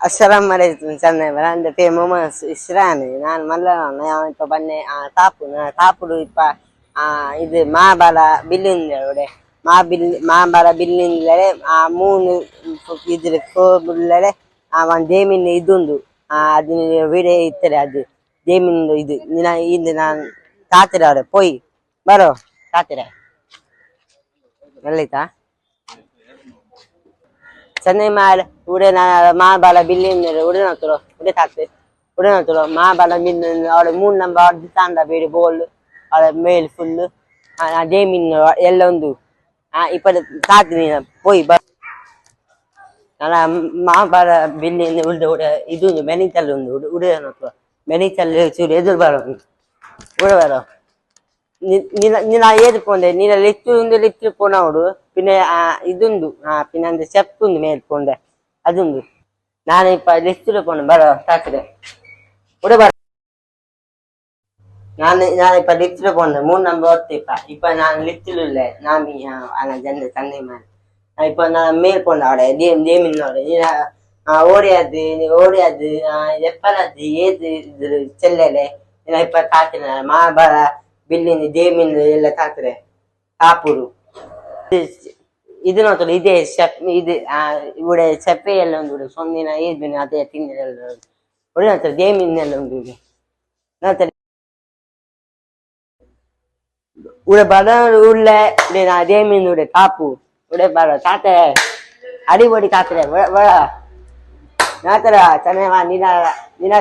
Assalamu alaikum Sanne Veranda pe mama Israni ನಾನು ಮಲ್ಲ ಇಪ್ಪ ಬನ್ನೆ ತಾಪುಡು ಇಪ್ಪ ಇದು ಮಾಬಲ ಬಿಲ್ಲಿಂದಡೆ ಮಾಬಲ ಬಿಲ್ಲಿಂದಡೆ ಆ ಮೂನು ಇದ್ರ ಕೋಬುಲ್ಲಡೆ ಒಂದು ಜೇಮಿನ ಇದುಂದು ಅದನ್ನ ವಿಡಿಯೋ ಇರ್ತಾರೆ ಅದು ಜೇಮಿನ ಇದು ಇದು ನಾನು ತಾತಿರ ಅವ್ರೆ ಪೋಯ್ ಬರೋ ತಾತಿರ ಎಲ್ಲಿತಾ ಚೆನ್ನೈ ಮಾಲ್ ಉಡೆ ಮಾಬಲ ಬಿಲ್ಲಿನ ಉಡೆ ನೋಡ್ತರು ಉಡೆ ತಾಕ್ತೆ ಉಡೆ ನೋಡ್ತರು ಮಾಬಲ ಬಿಲ್ಲಿನ ಅವಳು 3 ನಂಬರ್ ಅವ್ರದ್ದು ತಾಂಡ ಬೇಡಿ ಬೋಲ್ ಅವಳ ಮೇಲ್ ಫುಲ್ ಜೇಮಿನ್ ಎಲ್ಲ ಒಂದು ಇಪ್ಪತ್ತು ತಾತ್ನಿ ಪೋಯ್ ಬ ನಾನು ಮಾಬಲ ಬಿಲ್ಲಿನ ಉಳ್ದ ಉಡೆ ಇದು ಮೆನಿತಲ್ ಒಂದು ಉಡೆ ನೋಡ್ತರು ಮೆನಿತಲ್ ಚೂರು ಎದುರು ಬರೋ ಉಡೆ ಬರೋ ನೀನು ಏದು ಪೋಂದೆ ನೀನು ಲಿತ್ತು ಪೋನವಡು പിന്നെ ഇതുണ്ട് പിന്നെ அந்த സ്റ്റെപ്പ് ഉണ്ട് മേൽ പോണ്ടേ അതുണ്ട് ഞാനിപ്പ ലിസ്റ്റില് പോണം ബറോ താക്കരെ ഇവിടെ ബറ ഞാനിപ്പ ലിസ്റ്റില് പോണ്ട് 3 നമ്പർ ഇപ്പൊ ഞാൻ ലിസ്റ്റിലില്ലേ ഞാൻ ജന ചന്നൈമാൻ ഇപ്പൊ ഞാൻ മേൽ പോണ്ട അവിടെ ജേമിന്നോടെ ഓടിയത് എപ്പലത് ഏത് ഇത് ചെല്ലല്ലേ ഇപ്പൊ താത്തിന മാബാല ಬಿಲ್ಲಿನ ಜೇಮಿನ್ ಎಲ್ಲ ತಾತ್ರೆ ಕಾಪುರು ಇದು ನೋಡ್ತಾರೆ ಇದೇ ಇದು ഇവിടെ ಚಪ್ಪೆ ಎಲ್ಲ ಒಂದು ಸೊಂದಿನ ಏದ್ಬಿನ ಅದೇ ತಿಂದಿನೆಲ್ಲ ಒಳ್ಳೆ ನೋಡ್ತಾರೆ ಜೇಮಿನ್ ಎಲ್ಲ ಒಂದು ನೋಡ್ತಾರೆ ಉಡೆ ಬಡ ಉಳ್ಳೆ ಜೇಮಿನ್ ಉಡೆ ಕಾಪು ಉಡೆ ಬಡ ತಾತೆ ಅಡಿಬಡಿ ತಾತ್ರೆ ಬಡ ನೋಡ್ತಾರ ಚೆನ್ನಾಗ ನಿನ್ನ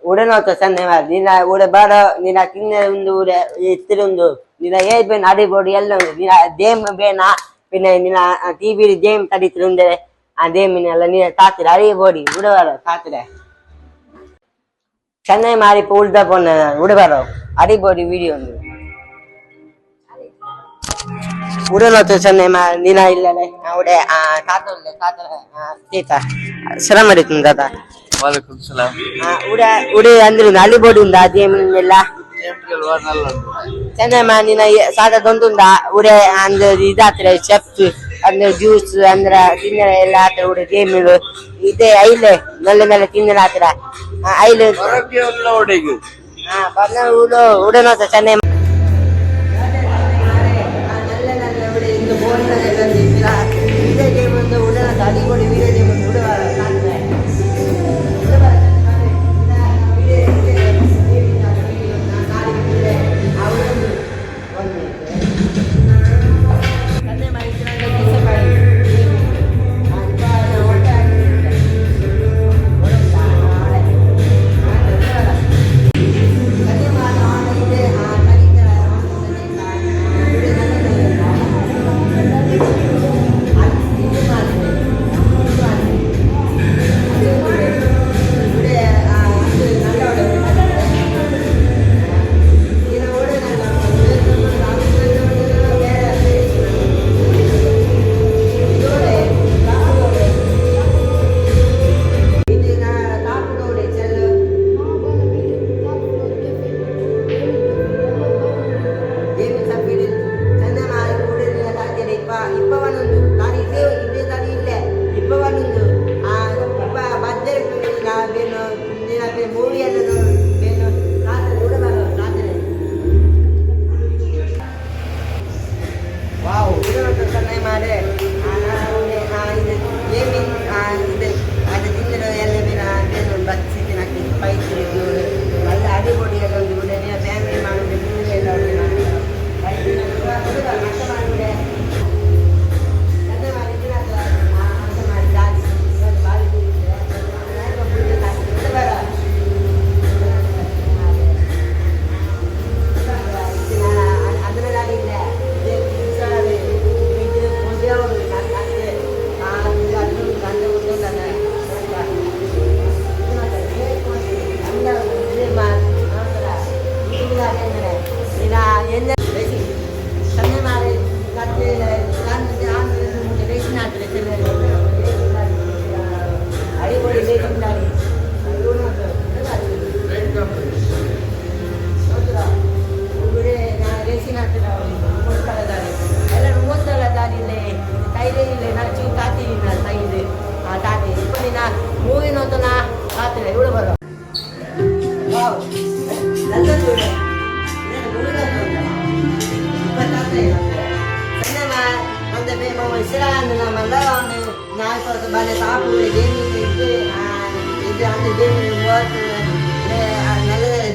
ಉಡನೋತ ಸಂದೆ ನಿನ್ನ ಉಡೆ ಬಾಡ ನಿನ್ನ ತಿನ್ನ ಒಂದು ಉಡೆ ಎತ್ತಿರೊಂದು ನಿನ್ನ ಏದ್ ಬೇನ ಅಡಿಬೋಡಿ ಎಲ್ಲ ಒಂದು ನಿನ್ನ ದೇಮ್ ಬೇನ പിന്നെ ನಿನ್ನ ಟಿವಿ ದೇಮ್ ತಡಿತಿರುಂದೆ ಆ ದೇಮಿನೆಲ್ಲ ನಿನ್ನ ತಾತಿರ ಅಡಿಬೋಡಿ ಉಡಬಾರ ತಾತಿರ ಚೆನ್ನೈ ಮಾರಿ ಉಳ್ದ ಪೊನ್ನ ಉಡಬಾರ ಅಡಿಬೋಡಿ ವಿಡಿಯೋ ಒಂದು ಉಡನೋತ ಚೆನ್ನೈ ನಿನ್ನ ಇಲ್ಲದೆ ಉಡೆ ತಾತ ಸಲಾಮ್ ಅಲೈಕುಂ ದಾದಾ वालेकुम सलाम उड़े अंदर नाली बोर्ड उंदा जेमिनेल्ला ಚೆನ್ನೈ ನಿನ್ನ ಸಾದ ದೊಂದುಂದ ಉಡೆ ಅಂದ್ರ ಇದಾತ್ರೆ ಚೆಪ್ಸ್ ಅಂದ್ರೆ ಜ್ಯೂಸ್ ಅಂದ್ರ ತಿನ್ನರ ಎಲ್ಲ ಆತರ ಉಡೆ ಜೇಮಿಲು ಇದೆ ಐಲೆ ನಲ್ಲ ತಿನ್ನರ ಆತರ ಐಲೆ ಬರ್ನ ಉಡನೋತ ಚೆನ್ನೈ ಇದೇ ಗೇಮ್ ಒಂದು ಉಡನೋತ ಅಡಿಗೋಡಿ ವೀಡಿಯೋ ಗೇಮ್ ಒಂದು ಉಡುವ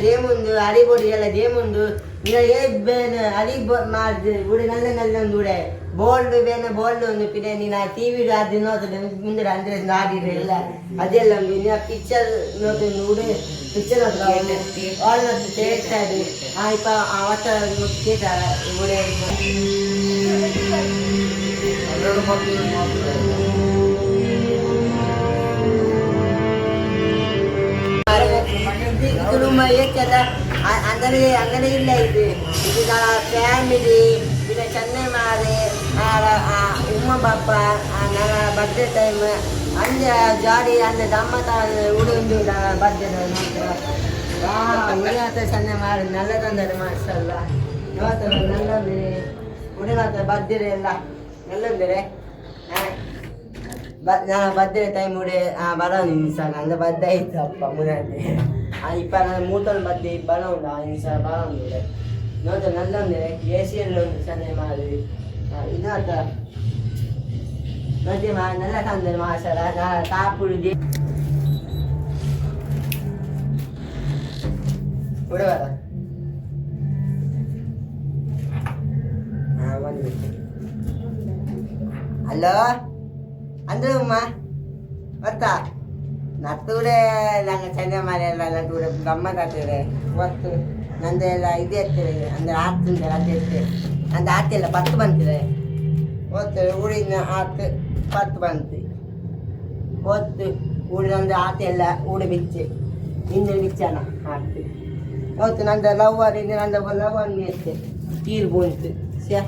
ದೇಮುಂದು ಅರಿಬೋಡಿ ಎಲ್ಲ ದೇಮುಂದು ಅರಿ ಮಾಡಿದ್ರೆ ಉಡೆ ನಲ್ಲ ನಲ್ಲ ಒಂದು ಉಡೆ ಬೋಲ್ಡ್ ಬೇನೆ ಬೋಲ್ಡ್ ಒಂದು ಪಿಡೆ ನೀನು ಟಿವಿ ಅದು ನೋಡ್ತದೆ ಮುಂದೆ ಅಂದ್ರೆ ಆಡಿದ್ರೆ ಎಲ್ಲ ಅದೆಲ್ಲ ನೀನು ಪಿಕ್ಚರ್ ನೋಡ್ತೀನಿ ಉಡೆ ಪಿಕ್ಚರ್ ಆಲ್ ಥಿಯೇಟರ್ ಇಪ್ಪ ಅವತ್ತ ಥಿಯೇಟರ್ ಉಡೆ rumah ya kata അങ്ങനെ ഇല്ല ഇത് ഫാമിലി പിന്നെ ചെന്നൈമാര് ഉമ്മ പാപ്പ ബർത്ത്ഡേ ടൈം അഞ്ച് ജാടി അന്ന് ദമ്മത്താറ് ഉടുമ്പി ബർത്ത്ഡേ ഉടനാത്ത ചെന്നൈമാര് നല്ലതന്നെ മാഷല്ല നല്ലത് ഉടനാത്ത ബർത്ത്ഡേ ಎಲ್ಲ നല്ലതിരെ ನಾನು ಬರ್ತಡೇ ಟೈಮ್ ಉಡೆ ಬರೋ ನಿಮಿಷ ನಂದು ಬದ್ದೆ ಇತ್ತು ಅಪ್ಪ ಮುನ್ನಡೆ ಇಪ್ಪ ನಾನು ಮೂಟಲ್ ಬದ್ದೆ ಬರೋ ಉಂಟು ಆ ನಿಮಿಷ ಬರೋ ಉಂಟು ನೋಡ್ತಾ ನಲ್ಲ ಉಂಡೆ ಎ ಸಿ ಎಲ್ಲ ಉಂಟು ಚೆನ್ನೈ ಮಾಡಿ ಇದಾತ ನೋಡಿ ನಲ್ಲ ತಂದೆ ಮಾಸರ ತಾಪುಡು ಉಡವರ ಒಂದು ಹಲೋ ಅಂದ್ರೆ ಉಮ್ಮ ಗೊತ್ತಾ ನತ್ತೂಡೆ ನಂಗೆ ಚೆನ್ನೈ ಮಾರಿ ಎಲ್ಲ ನೂಡೆ ಗಮ್ಮತ್ ಆಗ್ತದೆ ಇವತ್ತು ನಂದೆಲ್ಲ ಇದು ಇರ್ತದೆ ಅಂದರೆ ಆಡ್ತಿಂದೆ ಅದು ಇರ್ತದೆ ನಂದು ಆಡ್ತಿಲ್ಲ 10 ಬಂತಿದೆ ಓದ್ತು ಊರಿನ 10 ಬಂತು ಓದ್ತು ಊರಿನಂದು ಆತ ಎಲ್ಲ ಊಡ ಬಿಚ್ಚೆ ಹಿಂದೆ ಬಿಚ್ಚನ ಆಡ್ತು ಓದ್ತು ನಂದು ಲವ್ವರ್ ಇನ್ನು ನಂದು ಲವ್ವರ್ ಇರ್ತದೆ ತೀರು ಬಂತು ಸ್ಯಾ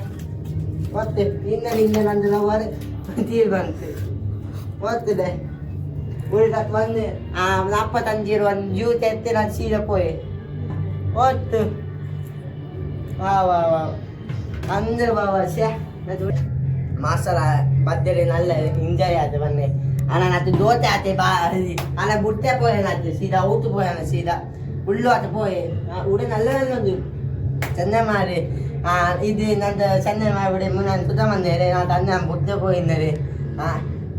ಓದ್ತು ಹಿಂದೆ ನಂದು ಲವ್ವರ್ ತೀರು ಬಂತು ಓದ್ತಿದೆ ಉಳಿದಕ್ಕೆ ಬಂದು 45 ಒಂದು ಜ್ಯೂಸ್ ಎತ್ತಿ ನಾನು ಸೀದಾ ಪೋಯೆ ಓದ್ತು ವಾ ಅಂದ್ರೆ ಬಾಬಾ ಮಾಸರ ಬರ್ತಡೇ ನಲ್ಲ ಎಂಜಾಯ್ ಆಯ್ತು ಬನ್ನಿ ನಾನು ಅದು ದೋತೆ ಆತೆ ಬಾ ಅಲ್ಲ ಬುಟ್ಟೆ ಪೋಯೇನಾಯ್ತು ಸೀದಾ ಊತು ಪೋಯನ ಸೀದಾ ಉಳ್ಳು ಆತ ಪೋಯೆ ಉಡೆ ನಲ್ಲ ಒಂದು ಚೆನ್ನೈ ಮಾರಿ ಇದು ನಂದು ಚೆನ್ನೈ ಮಾಡಿಬಿಡಿ ನಾನು ಸುತ್ತ ಬಂದೇರೆ ನಾನು ತಂದೆ ಬುದ್ಧೆ ಪೋಯಿಂದರೆ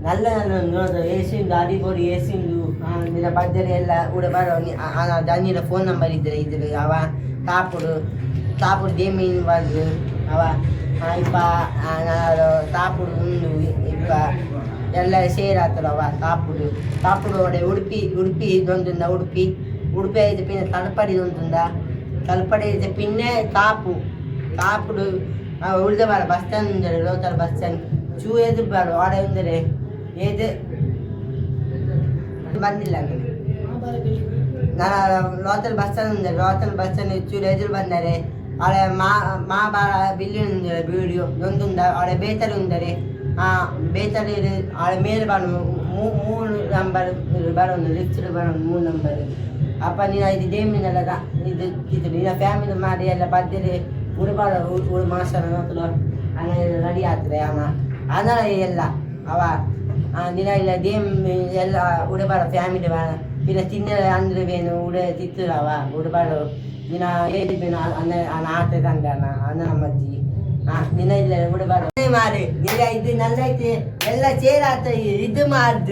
നല്ല നല്ല നോട് എ സിയുണ്ട് അടിപൊളി എ സിയുണ്ട് നിന്റെ ബർത്ത്ഡേ ಎಲ್ಲ ഇവിടെ ಬರೋ ದನಿರ ಫೋನ್ ನಂಬರ್ ಇದ್ರೆ ಇದ್ರೆ ಅವ ತಾಪುಡು ಗೇಮಿಂಗ್ ಬಂದು ಅವ ಇಪ್ಪ ತಾಪುಡು ಉಂಡು ಇಪ್ಪ ಎಲ್ಲ ಸೇರಾತರು ಅವ ತಾಪುಡು ಒಡೆ ಉಡುಪಿ ಇದೊಂದುಂದ ಉಡುಪಿ ಐದು ಪಿನ್ನ ತಲಪಡಿ ಒಂದುಂದ ತಲಪಡಿ ಐತೆ ಪಿನ್ನೆ ತಾಪುಡು ಉಳಿದ ಬಾರ ಬಸ್ ಸ್ಟ್ಯಾಂಡ್ ಉಂದರೆ ಲೋಕಲ್ ಬಸ್ ಸ್ಟ್ಯಾಂಡ್ ಚೂ ಎದುರು ಬಾರು ಆಡ ಉಂದರೆ ಏದು ಬಂದಿಲ್ಲ ನಾನು ಲೋಕಲ್ ಬಸ್ ಸ್ಟ್ಯಾಂಡ್ ಉಂದರೆ ಲೋಕಲ್ ಬಸ್ ಸ್ಟ್ಯಾಂಡ್ ಚೂರು ಎದುರು ಬಂದರೆ ಆಳೆ ಮಾ ಬಾರ ಬಿಲ್ಲಿನ ಉಂದರೆ ವಿಡಿಯೋ ಒಂದುಂದ ಆಳೆ ಬೇತಲು ಉಂದರೆ ಬೇತಲು ಆಳೆ ಮೇಲೆ ಬಾರು 3 ನಂಬರ್ ಬರೋದು ಲಿಫ್ಟ್ ಬರೋದು 3 ನಂಬರ್ ಅಪ್ಪ ನೀನು ಇದು ಡೇಮಿನೆಲ್ಲ ಇದು ನಿನ್ನ ಫ್ಯಾಮಿಲಿ ಮಾಡಿ ಎಲ್ಲ ಬದ್ದರೆ ಉಡುಬಾರ ಉಡು ಮಾಸ್ಟರ್ ನೋಡ್ತಲೋ ಅನ್ನ ರೆಡಿ ಆಗ್ತದೆ ಅನ್ನ ಎಲ್ಲ ಅವ ನಿನ್ನ ಇಲ್ಲ ದೇಮ್ ಎಲ್ಲ ಉಡಬಾರ ಫ್ಯಾಮಿಲಿ ಬಾರ ನಿನ್ನ ತಿನ್ನ ಅಂದ್ರೆ ಬೇನು ಉಡೆ ತಿತ್ತುರವ ಉಡಬಾರ ನಿನ್ನ ಏದಿ ಬೇನು ಅನ್ನ ಆತ ತಂದ ಅನ್ನ ನಮ್ಮಜ್ಜಿ ನಿನ್ನ ಇಲ್ಲ ಉಡಬಾರ ಮಾರಿ ನಿನ್ನ ಇದು ನನ್ನ ಐತೆ ಎಲ್ಲ ಸೇರಾತ ಇದು ಮಾಡಿದ್ರೆ